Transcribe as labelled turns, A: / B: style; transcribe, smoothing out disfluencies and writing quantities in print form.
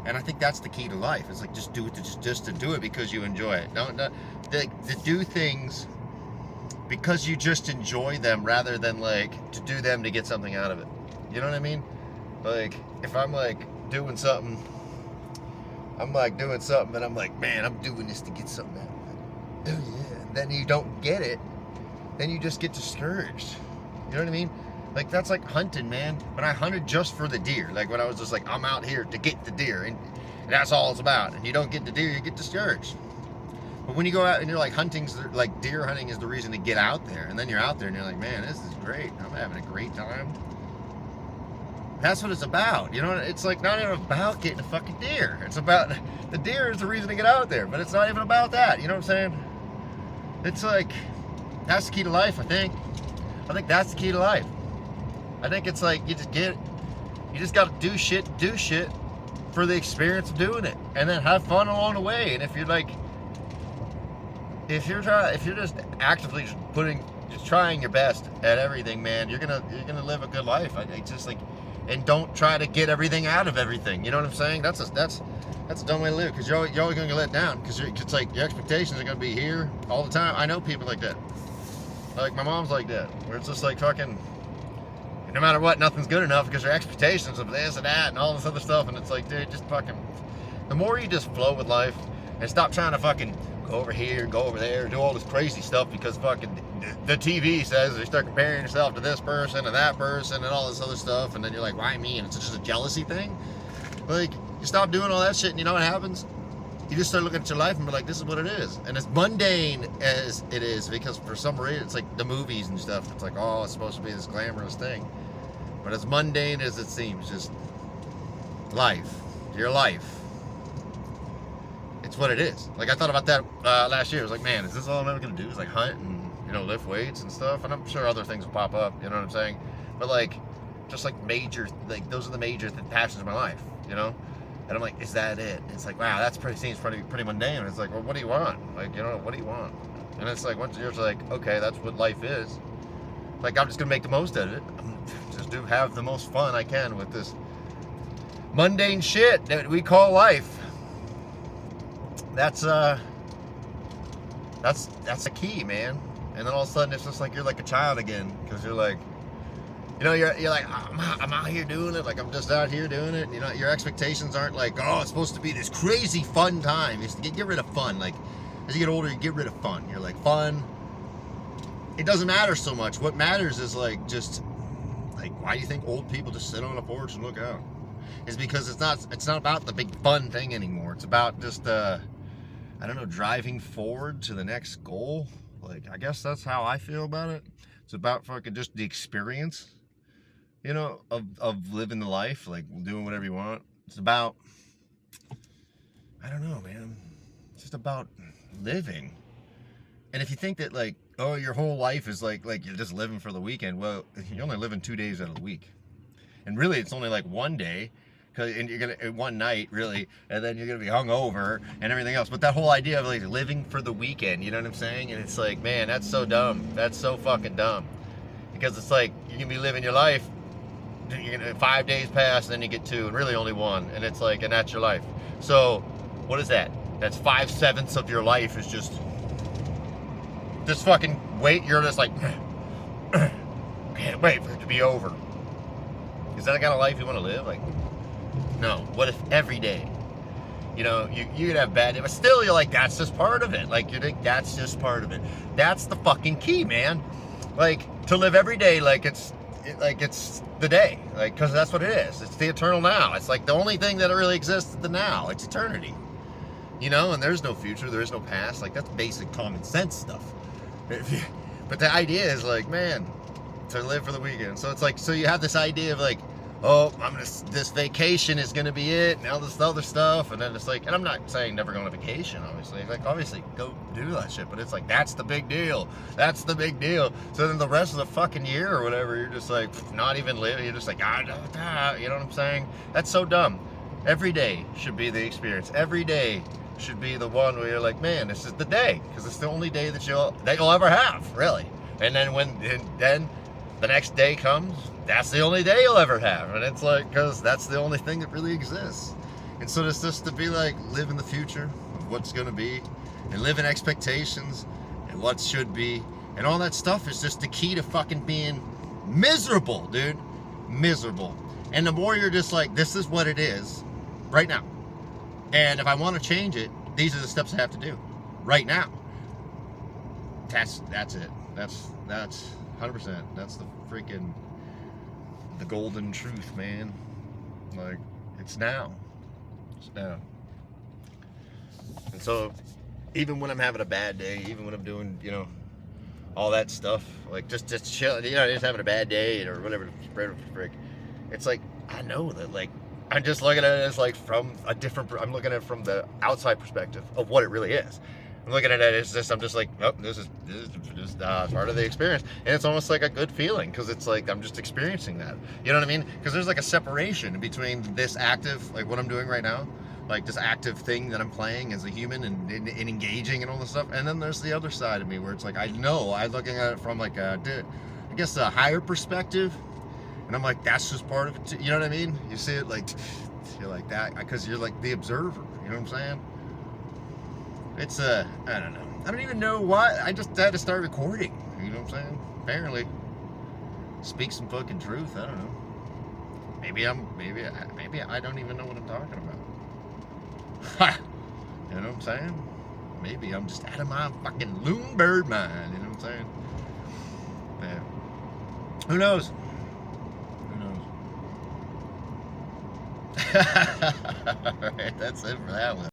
A: And I think that's the key to life. It's like just do it just to do it because you enjoy it. No, to do things because you just enjoy them rather than like to do them to get something out of it. You know what I mean? Like if I'm like doing something and I'm like, man, I'm doing this to get something out of it. Oh yeah. And then you don't get it, then you just get discouraged. You know what I mean? Like that's like hunting, man. When I hunted just for the deer, like when I was just like, I'm out here to get the deer, and that's all it's about. And you don't get the deer, you get discouraged. But when you go out and you're like like deer hunting is the reason to get out there, and then you're out there and you're like, man, this is great. I'm having a great time. That's what it's about. You know, it's like not even about getting a fucking deer. It's about the deer is the reason to get out there, but it's not even about that. You know what I'm saying? It's like that's the key to life. I think that's the key to life. I think it's like you just got to do shit for the experience of doing it, and then have fun along the way. And if you're just actively just trying your best at everything, man, you're gonna live a good life. I just like, and don't try to get everything out of everything. You know what I'm saying? That's a dumb way to live, because you're always gonna get let down, because it's like your expectations are gonna be here all the time. I know people like that. Like my mom's like that, where it's just like fucking. No matter what, nothing's good enough because your expectations of this and that and all this other stuff, and it's like, dude, just fucking. The more you just flow with life and stop trying to fucking go over here, go over there, do all this crazy stuff because fucking the TV says, you start comparing yourself to this person and that person and all this other stuff, and then you're like, why me? And it's just a jealousy thing. Like, you stop doing all that shit, and you know what happens? You just start looking at your life and be like, this is what it is. And as mundane as it is, because for some reason, it's like the movies and stuff. It's like, oh, it's supposed to be this glamorous thing. But as mundane as it seems, just life, your life. It's what it is. Like, I thought about that last year. I was like, man, is this all I'm ever going to do? Is like hunt and, you know, lift weights and stuff? And I'm sure other things will pop up, you know what I'm saying? But like, just like major, like those are the major passions of my life, you know? And I'm like, is that it? And it's like, wow, seems pretty mundane. And it's like, well, what do you want? Like, you know, what do you want? And it's like, once you're like, okay, that's what life is. Like, I'm just gonna make the most out of it. Just have the most fun I can with this mundane shit that we call life. That's the key, man. And then all of a sudden, it's just like you're like a child again, because you're like. You know, you're like, I'm out here doing it, like I'm just out here doing it. You know, your expectations aren't like, oh, it's supposed to be this crazy fun time. It's to get rid of fun. Like, as you get older, you get rid of fun. You're like, fun, it doesn't matter so much. What matters is like, just, like, why do you think old people just sit on a porch and look out? It's because it's not about the big fun thing anymore. It's about just, I don't know, driving forward to the next goal. Like, I guess that's how I feel about it. It's about fucking just the experience. You know, of living the life, like doing whatever you want. It's about, I don't know, man. It's just about living. And if you think that like, oh, your whole life is like you're just living for the weekend, well, you're only living 2 days out of the week. And really, it's only like one day, and you're gonna one night really, and then you're gonna be hungover and everything else. But that whole idea of like living for the weekend, you know what I'm saying? And it's like, man, that's so dumb. That's so fucking dumb. Because it's like you can be living your life. You're gonna 5 days pass, and then you get 2, and really only 1, and it's like, and that's your life. So, what is that? That's 5/7 of your life is just this fucking wait. You're just like, can't wait for it to be over. Is that the kind of life you want to live? Like, no. What if every day, you know, you could have bad days, but still you're like, that's just part of it. Like, you think that's just part of it. That's the fucking key, man. Like, to live every day like it's the day, like, because that's what it is. It's the eternal now. It's like the only thing that really exists is the now. It's eternity, you know. And there's no future, there is no past. Like, that's basic common sense stuff. But the idea is like, man, to live for the weekend. So it's like, so you have this idea of like, oh, this vacation is gonna be it, and all this other stuff, and then it's like, and I'm not saying never going on vacation, obviously. Like, obviously, go do that shit, but it's like, that's the big deal. That's the big deal. So then the rest of the fucking year or whatever, you're just like, not even living. You're just like, you know what I'm saying? That's so dumb. Every day should be the experience. Every day should be the one where you're like, man, this is the day, because it's the only day that you'll ever have, really. And then then the next day comes, that's the only day you'll ever have. And it's like, because that's the only thing that really exists. And so it's just to be like, live in the future of what's going to be, and live in expectations and what should be, and all that stuff is just the key to fucking being miserable, dude. Miserable. And the more you're just like, this is what it is right now. And if I want to change it, these are the steps I have to do right now. That's it. That's 100%. That's the freaking, the golden truth, man. Like, it's now. It's now. And so, even when I'm having a bad day, even when I'm doing, you know, all that stuff, like just chill, you know, just having a bad day or whatever, frick. It's like, I know that, like, I'm just looking at it as like from a different, I'm looking at it from the outside perspective of what it really is. I'm looking at it as just, I'm just like, oh, this is part of the experience. And it's almost like a good feeling, because it's like, I'm just experiencing that. You know what I mean? Because there's like a separation between this active, like what I'm doing right now, like this active thing that I'm playing as a human and engaging and all this stuff. And then there's the other side of me where it's like, I'm looking at it from like I guess a higher perspective. And I'm like, that's just part of it too. You know what I mean? You see it like, you're like that, because you're like the observer. You know what I'm saying? It's I don't know. I don't even know why. I just had to start recording. You know what I'm saying? Apparently, speak some fucking truth. I don't know. Maybe I don't even know what I'm talking about. You know what I'm saying? Maybe I'm just out of my fucking loon bird mind. You know what I'm saying? Yeah. Who knows? Who knows? All right, that's it for that one.